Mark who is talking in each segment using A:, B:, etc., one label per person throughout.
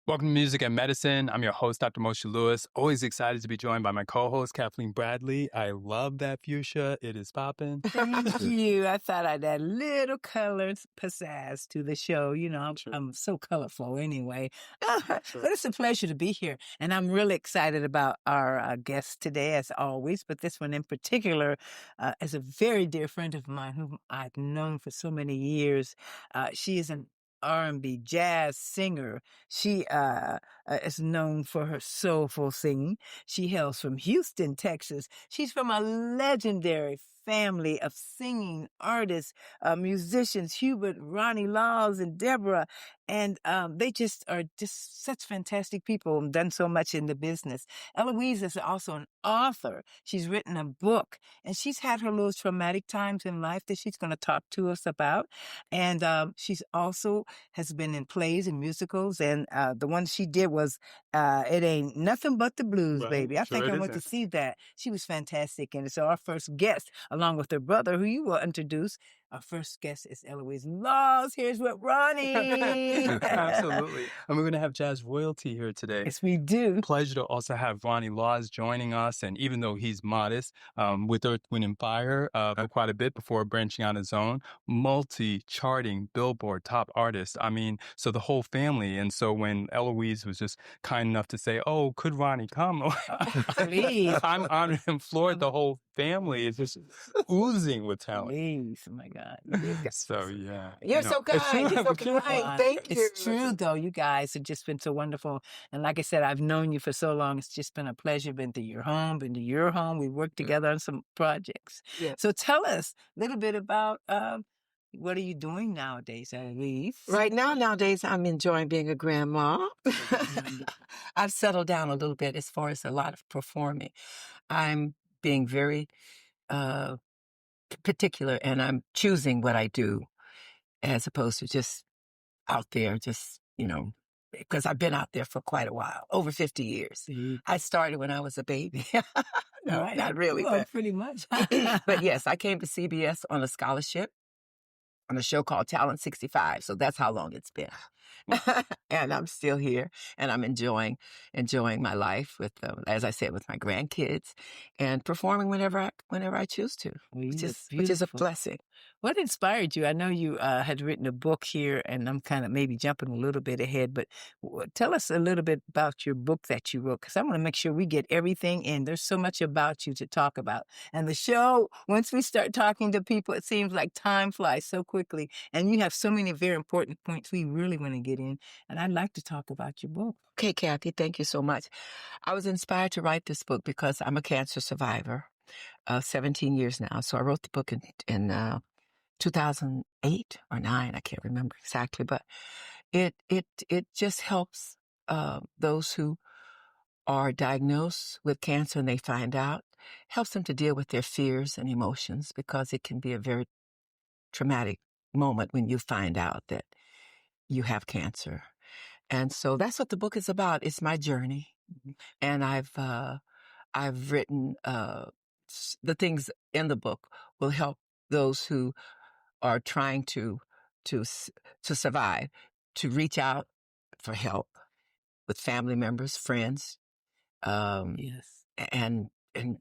A: Welcome to Music and Medicine. I'm your host, Dr. Moshe Lewis. Always excited to be joined by my co-host, Kathleen Bradley. I love that fuchsia. It is popping.
B: Thank you. I thought I'd add a little color pizzazz to the show. You know, I'm so colorful anyway. But it's a pleasure to be here. And I'm really excited about our guest today, as always. But this one in particular is a very dear friend of mine whom I've known for so many years. She is an R&B jazz singer. She is known for her soulful singing. She hails from Houston, Texas. She's from a legendary family of singing artists, musicians, Hubert, Ronnie Laws, and Debra. And they just are just such fantastic people and done so much in the business. Eloise is also an author. She's written a book, and she's had her little traumatic times in life that she's going to talk to us about. And she's also has been in plays and musicals. And the one she did was It Ain't Nothing But the Blues,
A: Right.
B: Baby. I
A: Sure
B: think I
A: it
B: went to
A: isn't.
B: see that. She was fantastic. And so our first guest, along with her brother, who you will introduce, our first guest is Eloise Laws. Here's with Ronnie.
A: Absolutely. And we're going to have jazz royalty here today.
B: Yes, we do.
A: Pleasure to also have Ronnie Laws joining us. And even though he's modest, with Earth, Wind, and Fire for quite a bit before branching on his own, multi-charting Billboard top artist. I mean, so the whole family. And so when Eloise was just kind enough to say, oh, could Ronnie come?
B: Please.
A: I'm honored and floored. The whole family is just oozing with talent.
B: Please. Oh, my God.
A: So, yeah.
C: You're so kind. You're so kind. Thank you.
B: It's true, though. You guys have just been so wonderful. And like I said, I've known you for so long. It's just been a pleasure. Been to your home, been to your home. We worked together on some projects.
C: Yeah.
B: So tell us a little bit about what are you doing nowadays, Eloise?
C: Right now, nowadays, I'm enjoying being a grandma. I've settled down a little bit as far as a lot of performing. I'm being very particular, and I'm choosing what I do as opposed to just out there, just, because I've been out there for quite a while, over 50 years. I started when I was a baby. No,
B: Right.
C: not really.
B: Well,
C: But,
B: pretty much.
C: but yes, I came to CBS on a scholarship on a show called Talent 65. So that's how long it's been. And I'm still here, and I'm enjoying my life with, as I said, with my grandkids, and performing whenever I choose to, which is a
B: beautiful.
C: blessing.
B: What inspired you? I know you had written a book here, and I'm kind of maybe jumping a little bit ahead, but tell us a little bit about your book that you wrote, because I want to make sure we get everything in. There's so much about you to talk about. And the show, once we start talking to people, it seems like time flies so quickly, and you have so many very important points we really want to get in, and I'd like to talk about your book.
C: Okay, Kathy, thank you so much. I was inspired to write this book because I'm a cancer survivor, 17 years now. So I wrote the book in 2008 or 9, I can't remember exactly, but it just helps those who are diagnosed with cancer and they find out, helps them to deal with their fears and emotions, because it can be a very traumatic moment when you find out that you have cancer. And so that's what the book is about. It's my journey. And I've written the things in the book will help those who are trying to survive, to reach out for help with family members, friends,
B: Yes.
C: and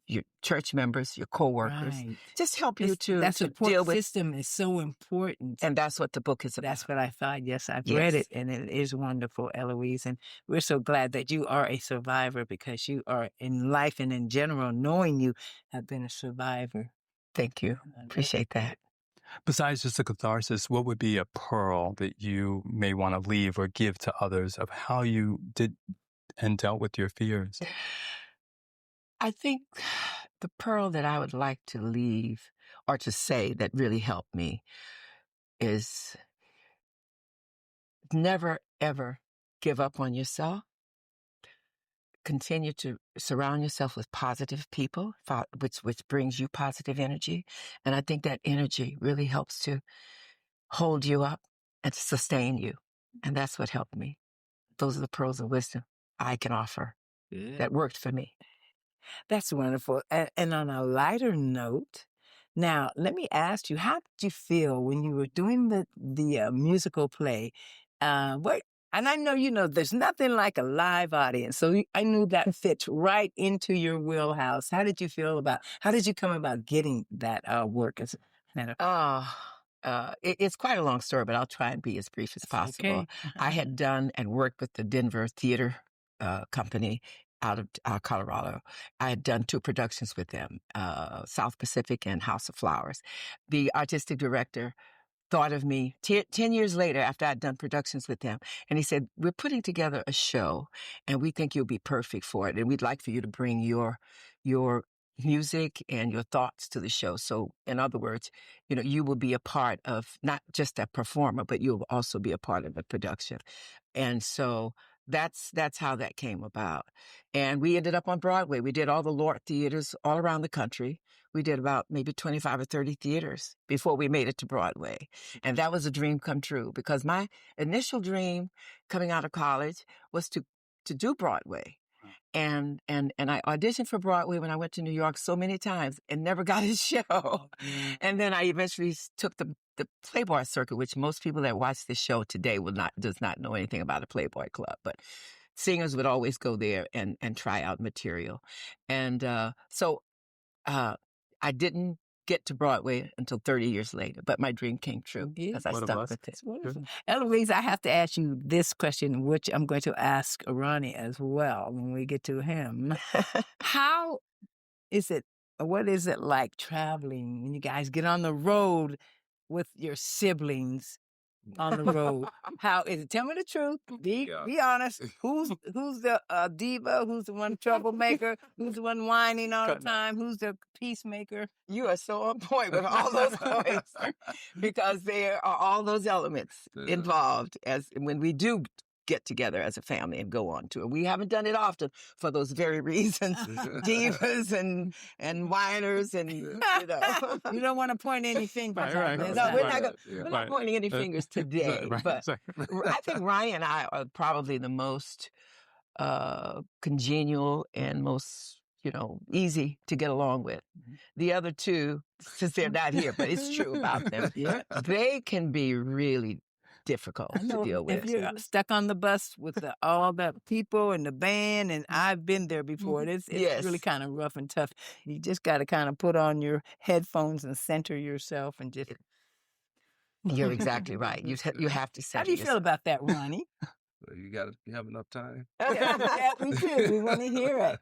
C: your church members, your coworkers.
B: Right.
C: Just help you
B: That
C: to
B: support
C: deal with.
B: system is so important.
C: And that's what the book is about.
B: That's what I thought. Yes, I've read it, and it is wonderful, Eloise. And we're so glad that you are a survivor, because you are, in life and in general, knowing you have been a survivor.
C: Thank you. Appreciate that.
A: Besides just a catharsis, what would be a pearl that you may want to leave or give to others of how you did and dealt with your fears?
C: I think the pearl that I would like to leave or to say that really helped me is never, ever give up on yourself. Continue to surround yourself with positive people, which brings you positive energy. And I think that energy really helps to hold you up and to sustain you. And that's what helped me. Those are the pearls of wisdom I can offer that worked for me.
B: That's wonderful. And on a lighter note, now let me ask you, how did you feel when you were doing the musical play? I And I know, there's nothing like a live audience. So I knew that fits right into your wheelhouse. How did you come about getting that work?
C: It's quite a long story, but I'll try and be as brief as possible.
B: Okay.
C: I had done and worked with the Denver Theater Company out of Colorado. I had done 2 productions with them, South Pacific and House of Flowers. The artistic director thought of me 10 years later after I'd done productions with them. And he said, we're putting together a show and we think you'll be perfect for it. And we'd like for you to bring your music and your thoughts to the show. So in other words, you will be a part of not just a performer, but you'll also be a part of the production. And so that's how that came about. And we ended up on Broadway. We did all the Lorber theaters all around the country. We did about maybe 25 or 30 theaters before we made it to Broadway. And that was a dream come true because my initial dream coming out of college was to do Broadway. And I auditioned for Broadway when I went to New York so many times and never got a show. And then I eventually took the Playboy circuit, which most people that watch this show today does not know anything about a Playboy club, but singers would always go there and try out material. And so I didn't get to Broadway until 30 years later, but my dream came true because I stuck with it.
B: Eloise, I have to ask you this question, which I'm going to ask Ronnie as well when we get to him. How is it, what is it like traveling when you guys get on the road with your siblings on the road? How is it? Tell me the truth. Be honest. Who's the diva? Who's the one troublemaker? Who's the one whining all the time? Who's the peacemaker?
C: You are so on point with all those points because there are all those elements involved as when we do get together as a family and go on tour. We haven't done it often for those very reasons. Divas and whiners and,
B: You don't want to point any fingers.
C: Right. No, we're not pointing any fingers today. But I think Ryan and I are probably the most congenial and most, easy to get along with. The other two, since they're not here, but it's true about them, they can be really difficult to deal with.
B: If you're stuck on the bus with all the people and the band, and I've been there before, it's really kind of rough and tough. You just got to kind of put on your headphones and center yourself and just...
C: You're exactly right. You have to center.
B: How do you feel about that, Ronnie?
D: You have enough time?
B: Yeah, we do. We want to hear it.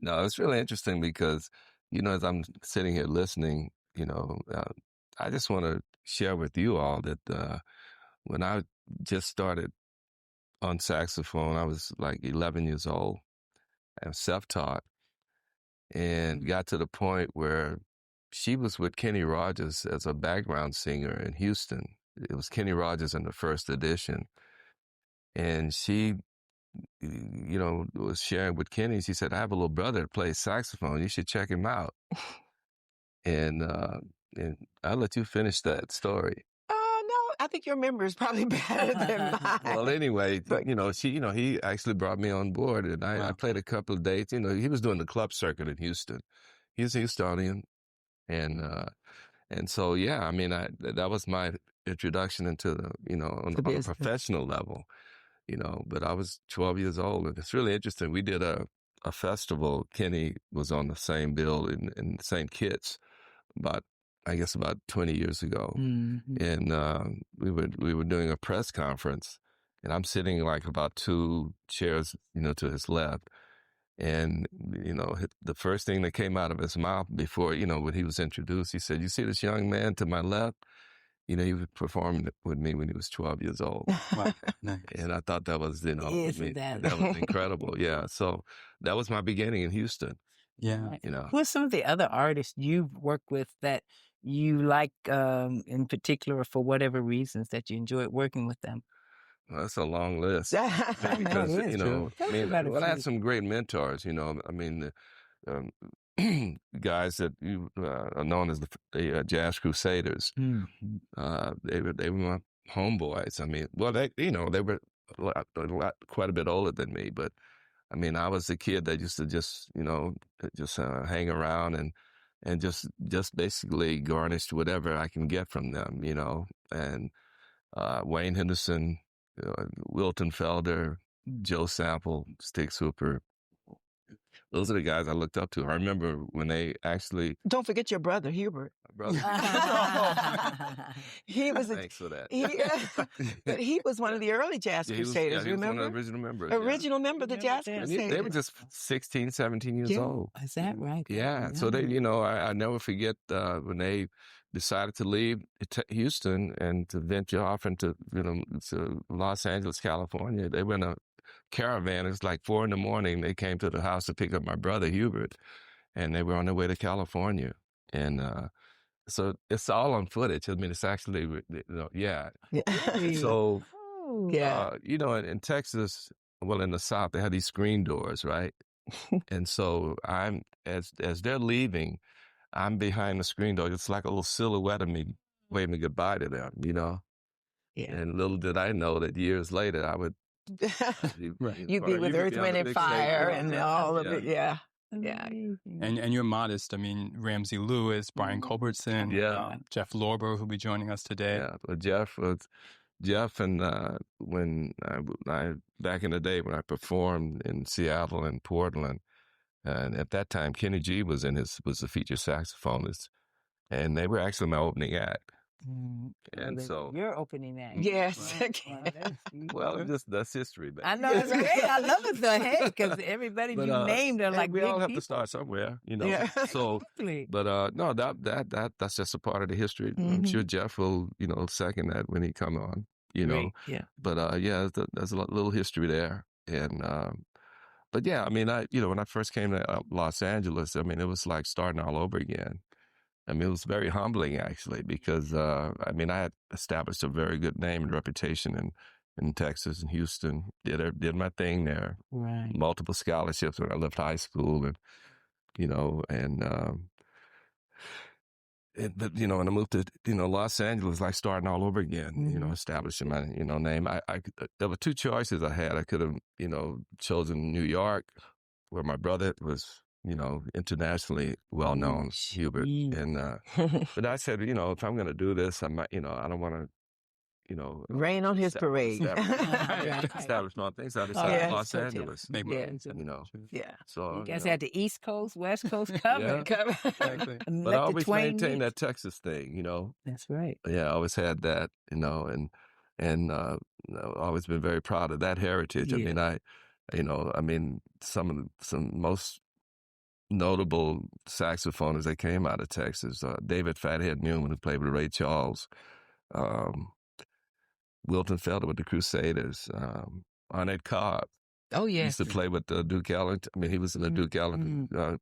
D: No, it's really interesting because, as I'm sitting here listening, I just want to share with you all that when I just started on saxophone, I was like 11 years old. I was self-taught and got to the point where she was with Kenny Rogers as a background singer in Houston. It was Kenny Rogers in the first edition. And she, was sharing with Kenny. She said, I have a little brother that plays saxophone. You should check him out. And I'll let you finish that story.
C: I think your memory is probably better than mine.
D: Well, anyway, he actually brought me on board, and I played a couple of dates. He was doing the club circuit in Houston. He's a Houstonian, and so that was my introduction into on a professional level, But I was 12 years old, and it's really interesting. We did a festival. Kenny was on the same bill in St. Kitts, about 20 years ago. Mm-hmm. And we were doing a press conference, and I'm sitting like about 2 chairs, to his left. And, the first thing that came out of his mouth before, when he was introduced, he said, you see this young man to my left? He performed with me when he was 12 years old. Wow. Nice. And I thought that was, that was incredible. Yeah. So that was my beginning in Houston.
A: Yeah.
B: Who are some of the other artists you've worked with that you like in particular, or for whatever reasons that you enjoyed working with them?
D: Well, that's a long list. Because, I had some great mentors, guys that are known as the Jazz Crusaders. Mm-hmm. They were my homeboys. They were quite a bit older than me, but I was the kid that used to just hang around and just basically garnish whatever I can get from them, and Wayne Henderson, Wilton Felder, Joe Sample, Sticks Hooper. Those are the guys I looked up to. I remember when they actually...
C: Don't forget your brother, Hubert.
D: Brother.
C: He was
D: Thanks for that.
C: But he was one of the early Jazz Crusaders,
D: he was
C: remember?
D: one of the original members.
C: Original member of the Jazz Crusaders.
D: They were just 16, 17 years old.
B: Is that right?
D: Yeah. So they, I never forget when they decided to leave Houston and to venture off into, to Los Angeles, California. They went a caravan. It was like 4 a.m. They came to the house to pick up my brother, Hubert, and they were on their way to California. And so it's all on footage. I mean, it's actually, yeah. So, in Texas, well, in the South, they have these screen doors, right? And so I'm, as they're leaving, I'm behind the screen door. It's like a little silhouette of me waving goodbye to them, Yeah. And little did I know that years later I would...
C: You'd be with Earth, Wind & Fire and all of it, yeah.
A: And you're modest. I mean, Ramsey Lewis, Brian Culbertson, Jeff Lorber, who'll be joining us today.
D: Yeah, but Jeff and when I back in the day when I performed in Seattle and Portland, and at that time Kenny G was the featured saxophonist, and they were actually my opening act. And so
B: you're opening act.
C: Yes.
D: Well, that's history. Baby.
B: I know it's great. I love it though, hey, because everybody you named are like
D: we
B: big
D: all have
B: people.
D: to start somewhere,
C: Yeah.
D: So, but no, that's just a part of the history. I'm sure Jeff will, second that when he come on,
B: Great. Yeah.
D: But there's a little history there, and but yeah, I mean, when I first came to Los Angeles, I mean, it was like starting all over again. I mean, it was very humbling, actually, because, I had established a very good name and reputation in Texas and Houston, did my thing there.
B: Right.
D: Multiple scholarships when I left high school, and when I moved to, Los Angeles, like starting all over again, establishing my, name. There were two choices I had. I could have, chosen New York, where my brother was, internationally well-known, Hubert. And, but I said, if I'm going to do this, I might, I don't want to,
C: rain on his parade.
D: Establish more things. I decided Los Angeles.
C: Yeah.
D: So
B: you guys had the East Coast, West Coast covered.
D: Yeah, exactly. But I always maintained that Texas thing,
B: That's right.
D: Yeah, I always had that, and I've always been very proud of that heritage.
B: Yeah.
D: I mean, some most notable saxophonists that came out of Texas, David Fathead Newman, who played with Ray Charles, Wilton Felder with the Crusaders, Arnett Cobb.
C: Oh, yes.
D: Used to play with Duke Ellington. I mean, he was in the Duke Ellington,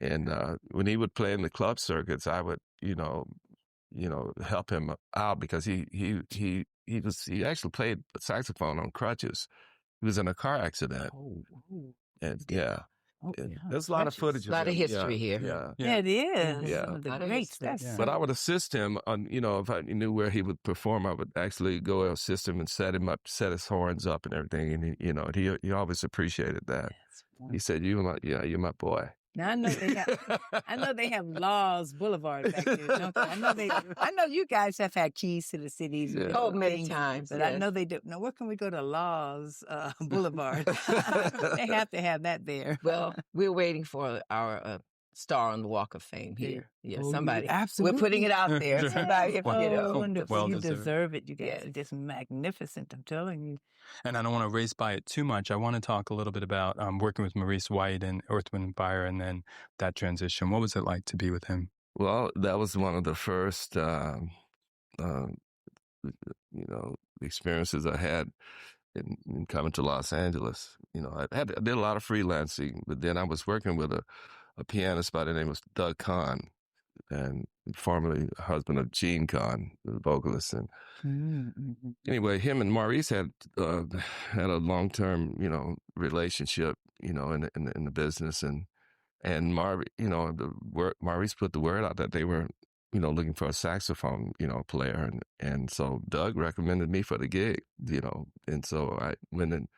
D: and when he would play in the club circuits, I would, help him out because he actually played saxophone on crutches. He was in a car accident. And there's a lot of footage.
C: A lot of history here.
B: Yeah, it is.
D: Yeah.
B: Some of the great stuff.
A: Yeah.
D: But I would assist him on, if I knew where he would perform, I would actually go assist him and set him up, set his horns up and everything. And he always appreciated that. He said, you're my boy.
B: Now I know they have Laws Boulevard back there, don't they? I know you guys have had keys to the cities.
D: Yeah.
C: Oh, many times.
B: But
C: yes.
B: I know they do. Now, where can we go to Laws Boulevard? They have to have that there.
C: Well, we're waiting for our star on the Walk of Fame here. Yeah, somebody.
B: Absolutely.
C: We're putting it out there. Somebody,
B: wonderful.
A: Well
B: you
A: deserved.
B: deserve it. You guys are just magnificent. I'm telling you.
A: And I don't want to race by it too much. I want to talk a little bit about working with Maurice White and Earth, Wind & Fire, and then that transition. What was it like to be with him?
D: Well, that was one of the first, experiences I had in coming to Los Angeles. I did a lot of freelancing, but then I was working with a pianist by the name of Doug Kahn, and formerly husband of Gene Kahn, the vocalist. And anyway, him and Maurice had a long-term, relationship, in the business, and Maurice put the word out that they were, looking for a saxophone, player, and so Doug recommended me for the gig, and so I went and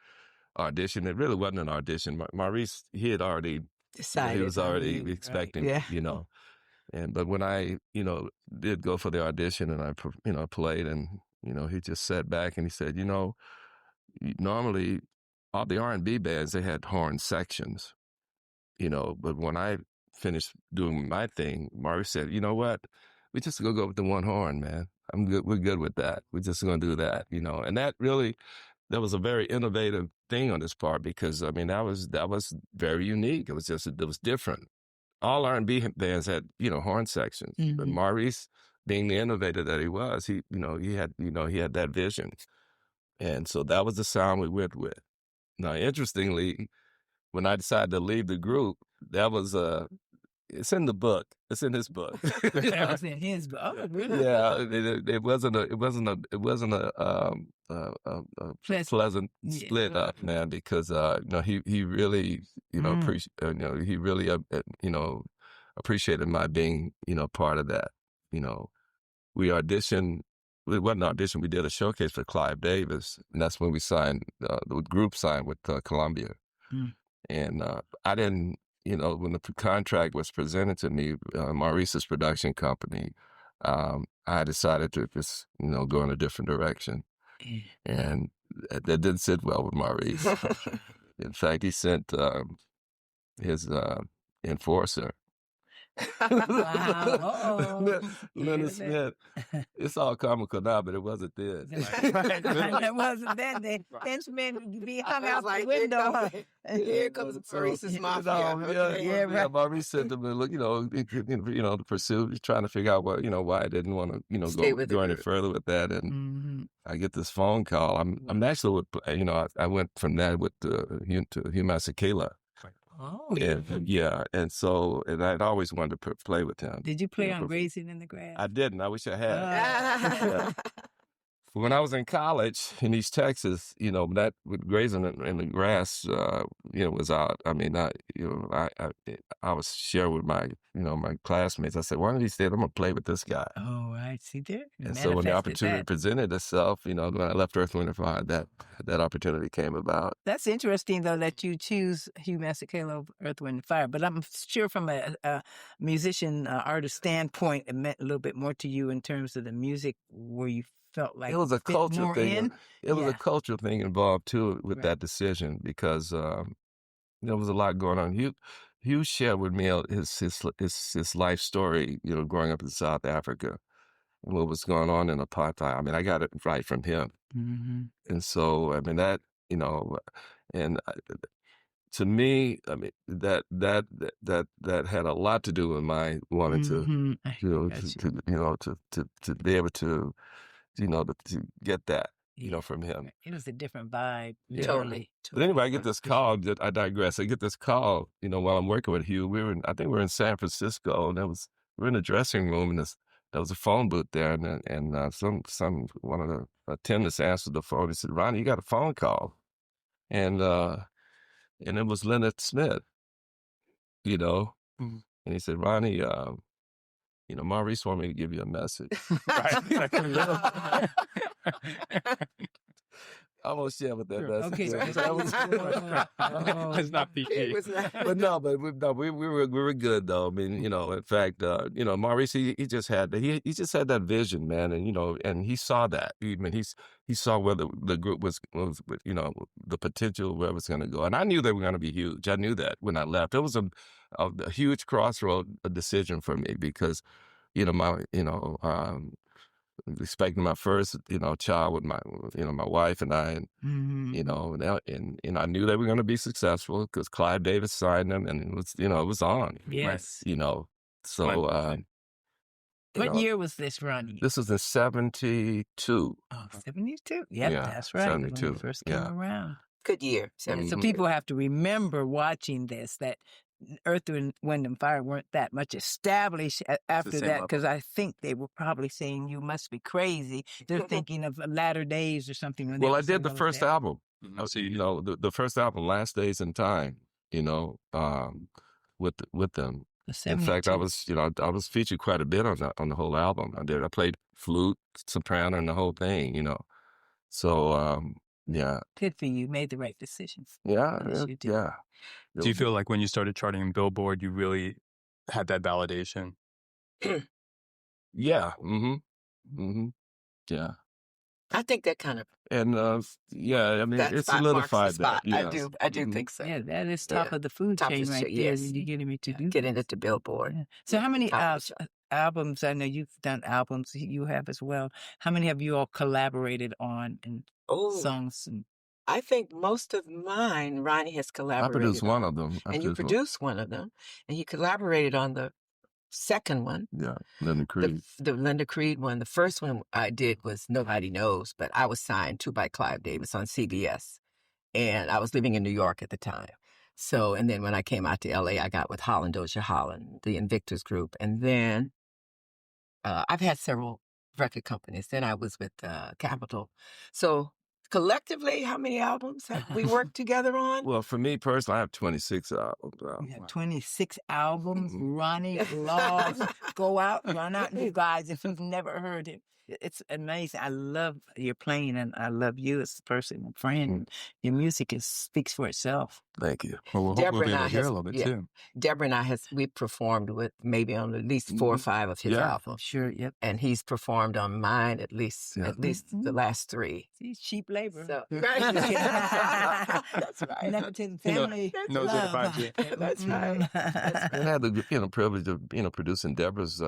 D: auditioned. It really wasn't an audition. Maurice, he had already decided. He was already expecting, but when I, did go for the audition and I, played, and he just sat back and he said, normally all the R&B bands, they had horn sections, but when I finished doing my thing, Maurice said, you know what? We just gonna go with the one horn, man. I'm good. We're good with that. We're just gonna do that, and that was a very innovative thing on his part, because that was very unique. It was different. All R&B bands had, horn sections, but Maurice, being the innovator that he was, he had that vision. And so that was the sound we went with. Now, interestingly, when I decided to leave the group, that was it's in the book. It's in his book.
B: That was in his book. Oh, really?
D: Yeah, it wasn't a pleasant split up, man, because he really he really appreciated my being part of that. We auditioned. It wasn't an audition. We did a showcase for Clive Davis, and that's when we signed. The group signed with Columbia, and I didn't. When the contract was presented to me, Maurice's production company, I decided to just go in a different direction, and that didn't sit well with Maurice. In fact, he sent his enforcer.
B: Wow.
D: Leonard Smith. It's all comical now, but it wasn't then.
B: It wasn't then. The henchmen be hung out the window.
C: Here comes Maurice's mafia.
D: Yeah, Maurice said to me, look, the pursuit, trying to figure out why I didn't want to go any further with that. And I get this phone call. I'm actually I went from that to Hugh Masekela.
B: Oh,
D: yeah. And I'd always wanted to play with him.
B: Did you play on Grazing in the Grass?
D: I didn't. I wish I had. Yeah. When I was in college in East Texas, that with Grazing in the Grass, was out. I mean, I was sharing with my, my classmates. I said, one of these days I'm gonna play with this guy.
B: Oh, right. See there.
D: And so when the opportunity presented itself, when I left Earth, Wind & Fire, that opportunity came about.
B: That's interesting, though, that you choose Hugh Masekela over Earth, Wind & Fire. But I'm sure from a musician, artist standpoint, it meant a little bit more to you in terms of the music, where you felt like
D: it was a cultural thing. It was a cultural thing involved too with that decision, because there was a lot going on. Hugh shared with me his life story, growing up in South Africa, and what was going on in apartheid. I mean, I got it right from him, and so that and to me, that had a lot to do with my wanting to be able to. To get that, from him.
B: It was a different vibe.
D: Yeah.
B: Totally.
D: But anyway, I get this call. I digress. I get this call, while I'm working with Hugh. I think we were in San Francisco, and we're in a dressing room, and there was a phone booth there, and one of the attendants answered the phone. He said, "Ronnie, you got a phone call," and it was Leonard Smith, and he said, "Ronnie, Maurice wanted me to give you a message." Right. I won't share with that message.
A: Okay. It's not PG.
D: But we were good though. I mean, in fact, Maurice, he just had that vision, man, and he saw that. He saw where the group was, the potential where it was going to go, and I knew they were going to be huge. I knew that when I left. It was a huge crossroad decision for me, because, expecting my first, child with my wife and I, and I knew they were going to be successful because Clive Davis signed them, and it was on.
B: Yes.
D: So.
B: What year was this, Ronnie?
D: This was in 72.
B: Oh, 72? Yep, yeah, that's right.
D: 72.
B: When it first came around.
C: Good year.
B: So people have to remember watching this that Earth, Wind & Fire weren't that much established after that, because I think they were probably saying, you must be crazy. They're thinking of Latter Days or something.
D: Well, I did the first album. The first album, Last Days in Time, with them. In fact, I was featured quite a bit on the whole album. I played flute, soprano, and the whole thing, So, yeah.
B: Good for you. Made the right decisions.
D: Yeah, yeah.
A: Do you feel like when you started charting in Billboard, you really had that validation?
D: Yeah. Yeah.
C: I think that kind of
D: And yeah, I mean,
C: that
D: it
C: spot marks the
D: solidified
C: spot.
D: that. Yeah.
C: I do think so.
B: Yeah, that is top of the food
C: Top of
B: chain
C: the
B: right
C: chain,
B: there.
C: yes.
B: You're getting me to do
C: Getting
B: this.
C: it to Billboard.
B: Yeah. So how many
C: Top of the
B: albums? I know you've done albums. You have as well. How many have you all collaborated on and songs? And
C: I think most of mine, Ronnie has
D: I
C: collaborated
D: produced
C: on.
D: one of them.
C: And you produced one of them. And he collaborated on the second one.
D: Yeah, Linda Creed.
C: The Linda Creed one. The first one I did was Nobody Knows, but I was signed to by Clive Davis on CBS. And I was living in New York at the time. So, and then when I came out to LA, I got with Holland Dozier Holland, the Invictus Group. And then I've had several record companies. Then I was with Capitol. So collectively, how many albums have we worked together on?
D: Well, for me personally, I have 26 albums.
B: you have 26 albums. Ronnie Laws. Go out, run out, you guys, if you've never heard him. It's amazing. I love your playing, and I love you as a person and friend. Your music speaks for itself.
D: Thank you.
A: Well, we'll
C: Debra
A: be
C: and
A: able
C: I
A: to hear
C: has-
A: a little bit
C: yeah.
A: too.
C: Deborah and I we performed with maybe on at least 4 or 5 of his albums.
B: Sure, yep.
C: And he's performed on mine at least the last 3.
B: See, cheap labor.
C: So,
B: That's
C: right.
B: Nepotism, family,
A: knows
B: love.
A: it about you.
C: That's right.
D: And I had the privilege of producing Deborah's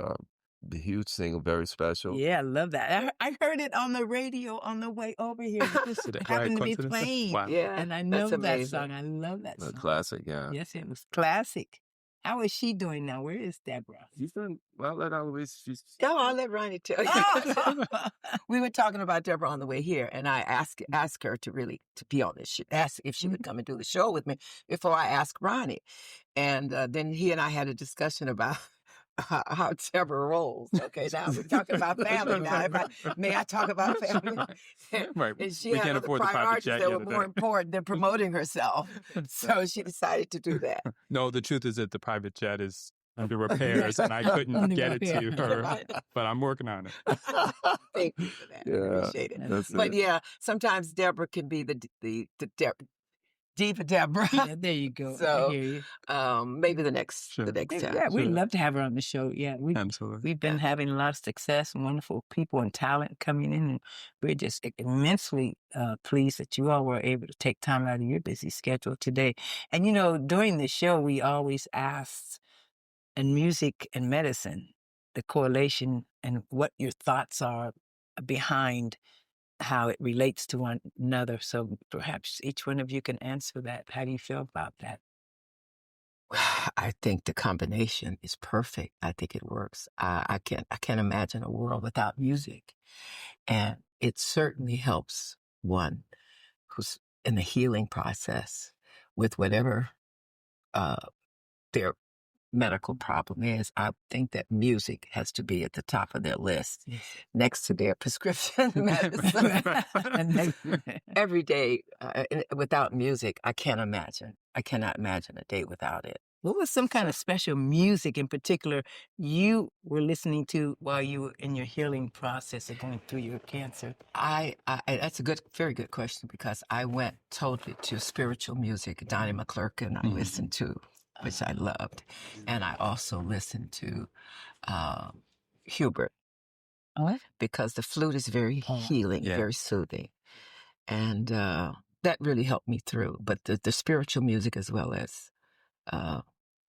D: the huge single, Very Special.
B: Yeah, I love that. I heard it on the radio on the way over here. It just happened to be playing.
A: Wow.
C: Yeah,
B: And I know
C: that's
B: that
C: amazing.
B: song. I love that
D: A
B: song.
D: classic, yeah.
B: Yes, it was classic. How is she doing now? Where is Deborah?
D: She's done well. Let Eloise.
C: No, I'll let Ronnie tell you.
B: Oh!
C: We were talking about Deborah on the way here, and I asked her to be on this show. Asked if she would come and do the show with me before I asked Ronnie. And then he and I had a discussion about how Deborah rolls. Okay, now we're talking about family. Now, may I talk about family?
A: Right.
C: And she
A: We
C: had
A: can't
C: other
A: afford the private
C: priorities
A: jet
C: that
A: yet
C: were
A: today.
C: more important than promoting herself. So she decided to do that.
A: No, the truth is that the private jet is under repairs, and I couldn't get it to her, but I'm working on it.
C: Thank you for that.
D: Yeah,
C: Appreciate it.
D: that's
C: But
D: it.
C: yeah, sometimes Deborah can be the diva Deborah.
B: Yeah, there you go.
C: So,
B: I hear you.
C: Maybe the next
A: Sure.
C: time.
B: Yeah, we'd love to have her on the show. Yeah,
A: Absolutely.
B: we've been having a lot of success and wonderful people and talent coming in, and we're just immensely pleased that you all were able to take time out of your busy schedule today. And during the show, we always ask, in music and medicine, the correlation and what your thoughts are behind how it relates to one another. So perhaps each one of you can answer that. How do you feel about that?
C: I think the combination is perfect. I think it works. I can't imagine a world without music. And it certainly helps one who's in the healing process with whatever their medical problem is. I think that music has to be at the top of their list, next to their prescription medicine. Every day, without music, I cannot imagine a day without it.
B: What was some kind of special music in particular you were listening to while you were in your healing process of going through your cancer?
C: That's a very good question, because I went totally to spiritual music. Donnie McClurkin I listened to, which I loved. And I also listened to Hubert, because the flute is very healing, very soothing. And that really helped me through. But the spiritual music, as well as,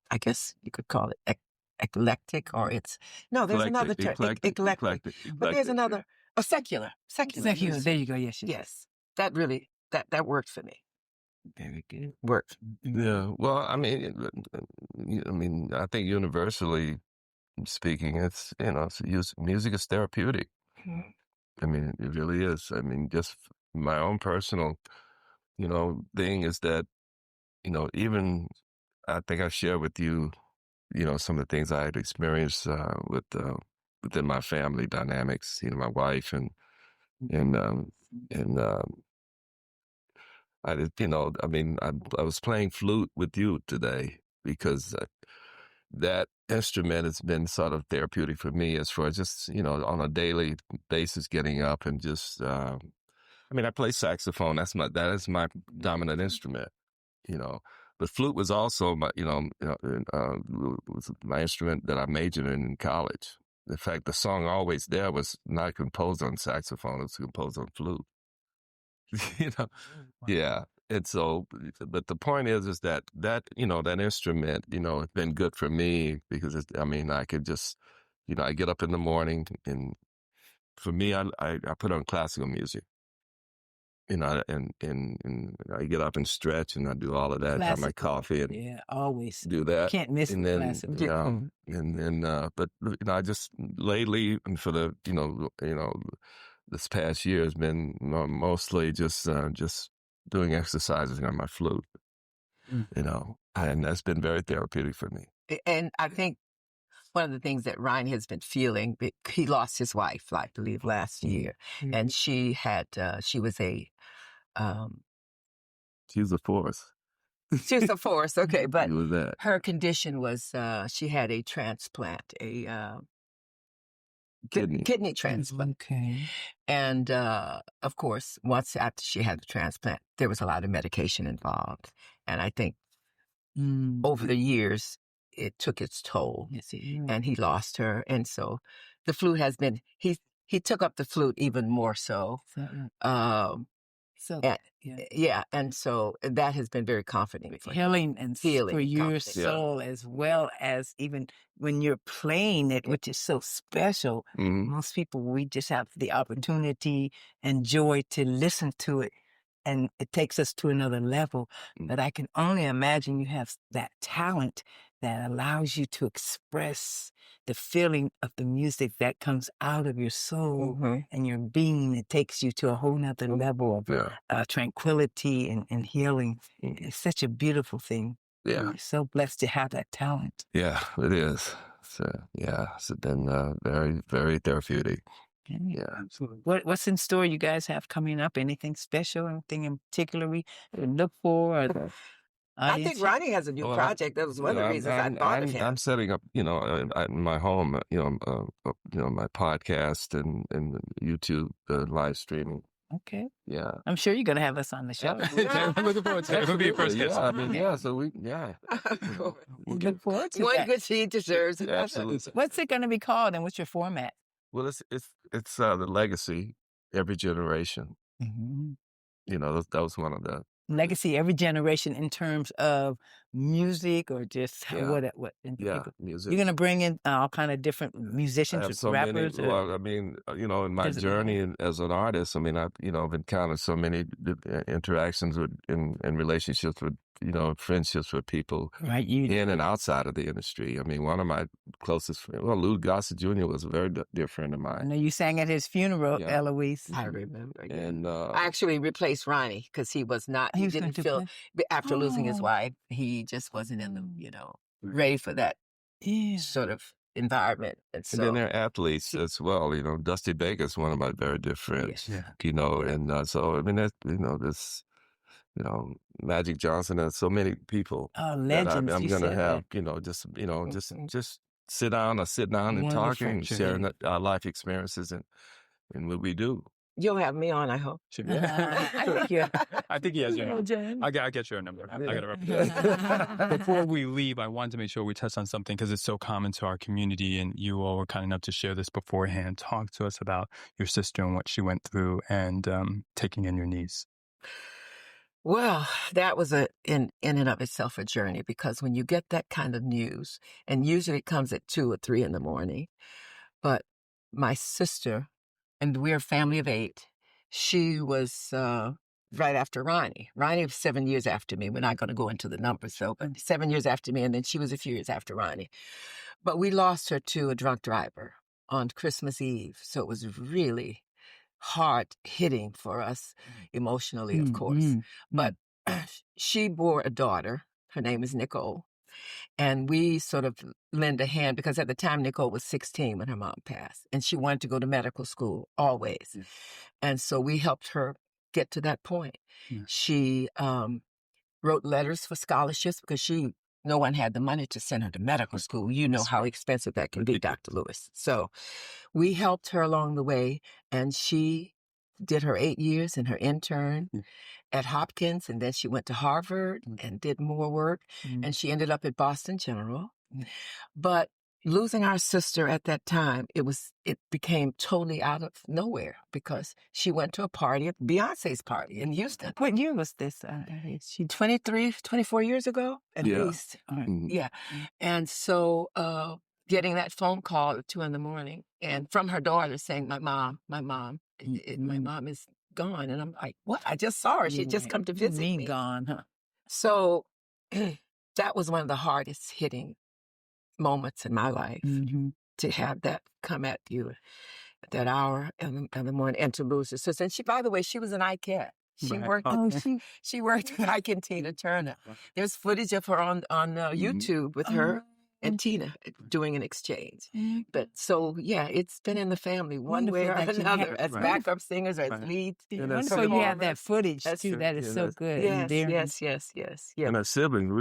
C: I guess you could call it eclectic, or there's another term, eclectic. But there's another, secular.
B: Secular.
C: music.
B: There you go. Yes.
C: Yes. That really, that worked for me.
B: Very good.
C: Worked.
D: Yeah. Well, I mean, I think universally speaking, it's music is therapeutic. I mean, it really is. I mean, just my own personal, thing is that, even I think I shared with you, some of the things I had experienced within my family dynamics. My wife and I did, I was playing flute with you today because that instrument has been sort of therapeutic for me, as far as just, on a daily basis, getting up and just, I play saxophone. That is my dominant instrument, but flute was also my, was my instrument that I majored in college. In fact, the song Always There was not composed on saxophone, it was composed on flute. You know? Yeah. And so, but the point is that, you know, that instrument, you know, it's been good for me because I could just, you know, I get up in the morning and for me, I put on classical music. You know, and I get up and stretch and I do all of that, have my coffee and
B: always
D: do that.
B: Can't miss
D: and
B: the
D: then,
B: classical.
D: you know, and then, but you know, I just lately and for the, you know, this past year has been mostly just doing exercises on my flute, you know, and that's been very therapeutic for me.
C: And I think one of the things that Ryan has been feeling, he lost his wife, I believe, last year. And she was a...
D: She's a force.
C: She was a force, okay. But
D: that.
C: her condition was she had a transplant, a kidney transplant.
B: Okay.
C: And of course, once after she had the transplant, there was a lot of medication involved. And I think over the years, it took its toll.
B: Yes,
C: and he lost her. And so the flute has been, he took up the flute even more so. And so that has been very comforting for
B: healing and
C: feeling
B: for your soul, as well as even when you're playing it, which is so special. Most people, we just have the opportunity and joy to listen to it, and it takes us to another level. But I can only imagine you have that talent that allows you to express the feeling of the music that comes out of your soul and your being. It takes you to a whole nother level of tranquility and healing. It's such a beautiful thing.
D: Yeah.
B: You're so blessed to have that talent.
D: Yeah, it is. So, yeah, it's been very, very therapeutic.
B: Yeah, absolutely. What's in store you guys have coming up? Anything special? Anything in particular we look for? Or
C: I think Ronnie has a new project. That was one of the reasons I thought of him.
D: I'm setting up, you know, in my home, you know, my podcast and YouTube live streaming.
B: Okay.
D: Yeah.
B: I'm sure you're going to have us on the show.
A: I'm looking forward to it. It'll be a first guest.
D: So we
B: look forward to
C: one
B: that.
C: good seed deserves it.
D: Absolutely.
B: What's it going to be called, and what's your format?
D: Well, it's the legacy, every generation. You know, that was one of the
B: legacy, every generation in terms of music or just what
D: music.
B: You're going to bring in all kind of different musicians, rappers.
D: Well, I mean, you know, in my journey as an artist, I mean, I've encountered so many interactions with and relationships with, you know, friendships with people in and outside of the industry. I mean, one of my closest friends, Lou Gossett Jr. was a very dear friend of mine.
B: I know you sang at his funeral, Eloise.
C: I remember. Yeah.
D: And
C: I actually replaced Ronnie because he was not. He didn't feel after losing his wife. He just wasn't in the, you know, ready for that sort of environment. And
D: then they're athletes as well. You know, Dusty Baker's one of my very dear friends.
B: Yes.
D: You know, and so I mean, that's, you know, this. You know, Magic Johnson and so many people.
B: Oh, legends!
D: I'm going to have, you know, just sit down and talk and share our life experiences and what we do.
C: You'll have me on, I hope.
A: I think he has your number. I'll get your number. I got to represent. Before we leave, I wanted to make sure we touch on something because it's so common to our community, and you all were kind enough to share this beforehand. Talk to us about your sister and what she went through and taking in your niece.
C: Well, that was in and of itself a journey, because when you get that kind of news, and usually it comes at 2 or 3 in the morning, but my sister, and we're a family of 8, she was right after Ronnie. Ronnie was 7 years after me. We're not going to go into the numbers, though, but 7 years after me, and then she was a few years after Ronnie. But we lost her to a drunk driver on Christmas Eve, so it was really hard hitting for us emotionally, of course. But she bore a daughter. Her name is Nicole. And we sort of lend a hand because at the time Nicole was 16 when her mom passed. And she wanted to go to medical school always. Yes. And so we helped her get to that point. Yes. She wrote letters for scholarships because no one had the money to send her to medical school. You know how expensive that can be, Dr. Lewis. So we helped her along the way, and she did her 8 years and her intern at Hopkins, and then she went to Harvard and did more work, and she ended up at Boston General. But losing our sister at that time, it became totally out of nowhere because she went to a party, at Beyonce's party in Houston.
B: What year was this?
C: She 23, 24 years ago, at least.
D: Mm-hmm.
C: Yeah. And so getting that phone call at 2 a.m. and from her daughter saying, my mom is gone. And I'm like, what? I just saw her. She'd just come to visit me.
B: Gone, huh?
C: So that was one of the hardest hitting moments in my life, to have that come at you at that hour in the morning, and to lose her sister. And she, by the way, she was an ICAT. She worked. She worked with Ike and Tina Turner. There's footage of her on YouTube with her and Tina doing an exchange. But so it's been in the family one way or another, as backup singers or as leads.
B: So you have that footage too. That is so good.
C: Yes.
D: And our siblings,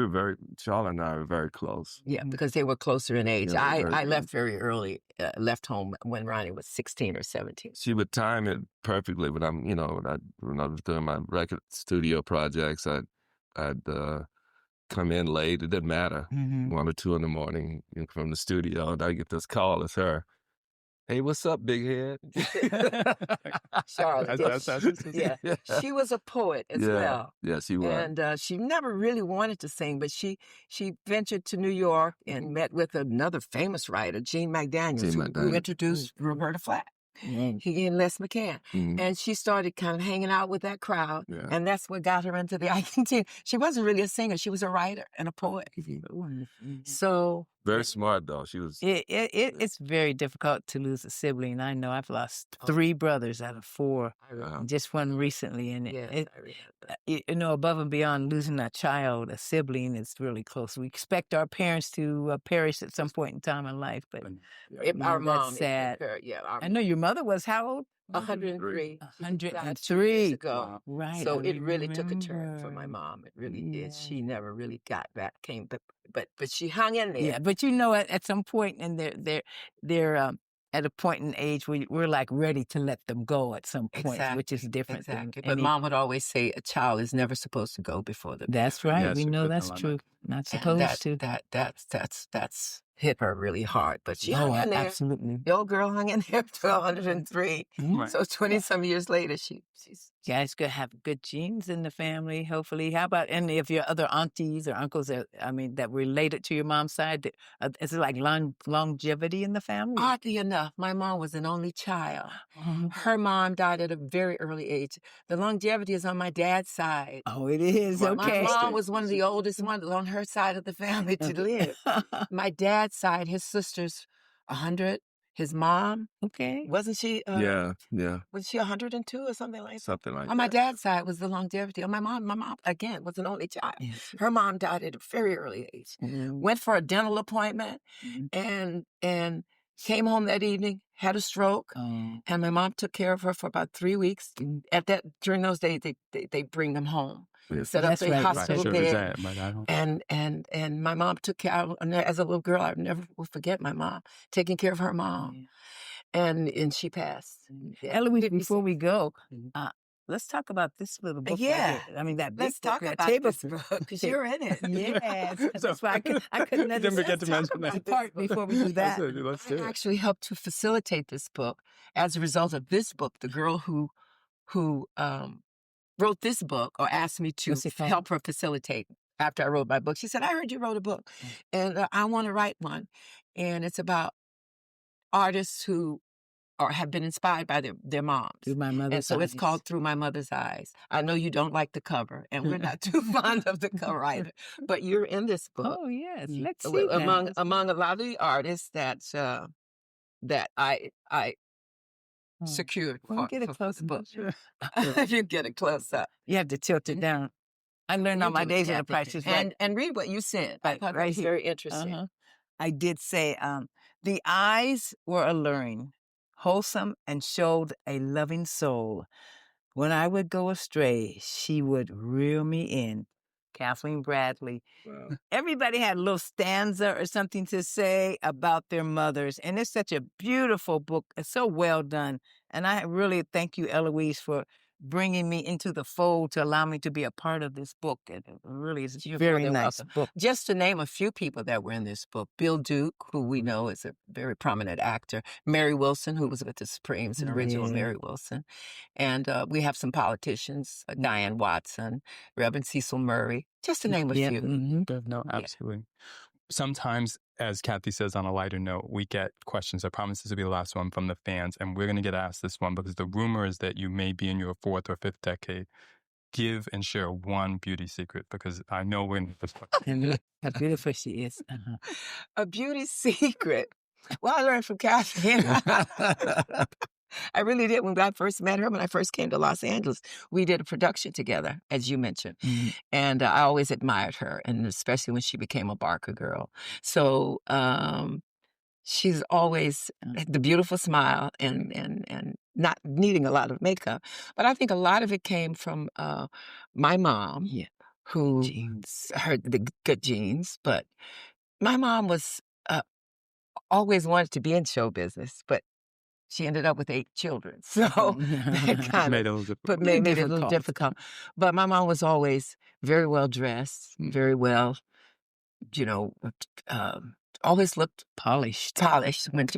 D: Charlotte and I were very close.
C: Yeah, because they were closer in age. I left very early, left home when Ronnie was 16 or 17.
D: She would time it perfectly when when I was doing my record studio projects, I'd come in late. It didn't matter. 1 or 2 in the morning from the studio, and I get this call. It's her. Hey, what's up, big head?
C: Charlotte. She was a poet as well.
D: Yeah, she was.
C: And she never really wanted to sing, but she ventured to New York and met with another famous writer, Gene McDaniels, who introduced Roberta Flack. He and Les McCann. And she started kind of hanging out with that crowd. And that's what got her into the Ike and Tina. She wasn't really a singer. She was a writer and a poet. So...
D: Very smart, though. She was...
B: It's very difficult to lose a sibling. I know I've lost 3 brothers out of 4. Just one recently. And above and beyond losing a child, a sibling is really close. We expect our parents to perish at some point in time in life, but
C: our mom,
B: that's sad. I know your mother was how old?
C: 103.
B: 103
C: years ago.
B: Wow. Right.
C: So it really took a turn for my mom. It really did. She never really got back, but she hung in there.
B: Yeah, but at some point, and they're at a point in age where we're like ready to let them go at some point, which is different.
C: But Mom would always say a child is never supposed to go before the.
B: That's right. Yes, we know that's true. Not supposed to.
C: That's hit her really hard, but she hung in there.
B: Absolutely.
C: The old girl hung in there till 103. So 20-some years later, she's.
B: Guys could have good genes in the family, hopefully. How about any of your other aunties or uncles that related to your mom's side? Is it like longevity in the family?
C: Oddly enough, my mom was an only child. Her mom died at a very early age. The longevity is on my dad's side.
B: Oh, it is? Okay.
C: My mom was one of the oldest ones on her side of the family to live. My dad's side, his sister's 100. His mom, wasn't she? Was she 102 or something like that?
D: Something like that.
C: On my dad's side was the longevity. On my mom, again, was an only child. Yes. Her mom died at a very early age. Went for a dental appointment and came home that evening, had a stroke, and my mom took care of her for about 3 weeks. During those days, they bring them home. Set up a hospital bed, and my mom took care of, as a little girl, I never will forget my mom taking care of her mom, and she passed.
B: Eloise, before we go, let's talk about this little book.
C: Yeah,
B: I mean that.
C: Let's talk about this book because you're in it.
B: Yes, that's why I couldn't let
A: to mention that
B: part before we do that.
C: I actually helped to facilitate this book as a result of this book. The girl who wrote this book or asked me to help her facilitate after I wrote my book. She said, I heard you wrote a book and I want to write one. And it's about artists who have been inspired by their moms.
B: Through my mother's eyes.
C: So it's called Through My Mother's Eyes. I know you don't like the cover and we're not too fond of the cover either, but you're in this book.
B: Oh, yes. Let's see.
C: Among a lot of the artists that I secured.
B: Get a close book.
C: You get it close up.
B: You have to tilt it down. I learned on my days in the practice.
C: And read what you said. I thought it was very interesting.
B: I did say, the eyes were alluring, wholesome, and showed a loving soul. When I would go astray, she would reel me in. Kathleen Bradley. Wow. Everybody had a little stanza or something to say about their mothers. And it's such a beautiful book. It's so well done. And I really thank you, Eloise, for bringing me into the fold to allow me to be a part of this book. It really is a
C: You're
B: very
C: more than
B: nice
C: welcome.
B: book.
C: Just to name a few people that were in this book: Bill Duke, who we know is a very prominent actor; Mary Wilson, who was with the Supremes, an original Mary Wilson, and we have some politicians: Diane Watson, Reverend Cecil Murray, just to name a few.
A: No, absolutely. Sometimes, as Kathy says, on a lighter note, we get questions. I promise this will be the last one from the fans, and we're going to get asked this one because the rumor is that you may be in your 4th or 5th decade. Give and share one beauty secret, because I know when
B: how beautiful she is.
C: A beauty secret. Well, I learned from Kathleen. I really did. When I first met her, when I first came to Los Angeles, we did a production together, as you mentioned. And I always admired her, and especially when she became a Barker girl. So she's always the beautiful smile and not needing a lot of makeup. But I think a lot of it came from my mom, who had the good genes. But my mom was always wanted to be in show business, but she ended up with 8 children. So that kind
A: made
C: of
A: it
C: made it a little difficult. But my mom was always very well dressed, very well, always looked polished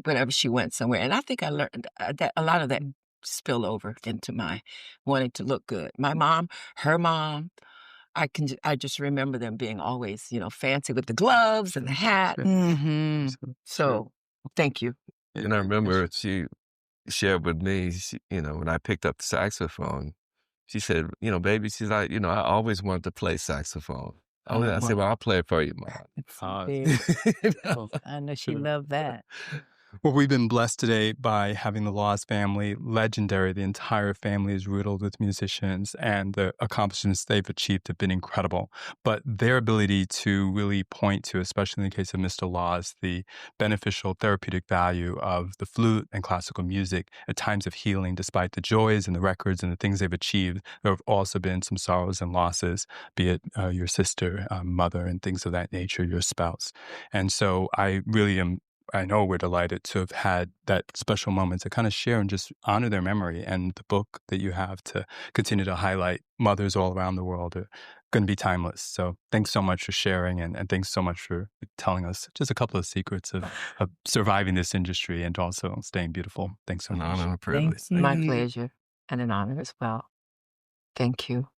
C: whenever she went somewhere. And I think I learned that a lot of that spilled over into my wanting to look good. My mom, her mom, I just remember them being always, fancy with the gloves and the hat. So thank you.
D: And I remember she shared with me, when I picked up the saxophone, she said, baby, she's like, I always wanted to play saxophone. I said, well, I'll play it for you, Mom.
B: I know she loved that.
A: Well, we've been blessed today by having the Laws family, legendary. The entire family is riddled with musicians, and the accomplishments they've achieved have been incredible. But their ability to really point to, especially in the case of Mr. Laws, the beneficial therapeutic value of the flute and classical music at times of healing, despite the joys and the records and the things they've achieved. There have also been some sorrows and losses, be it your sister, mother, and things of that nature, your spouse. And so I know we're delighted to have had that special moment to kind of share and just honor their memory. And the book that you have to continue to highlight mothers all around the world are going to be timeless. So thanks so much for sharing, and thanks so much for telling us just a couple of secrets of surviving this industry and also staying beautiful. Thanks so much.
D: An honor and a privilege.
C: My pleasure, and an honor as well. Thank you.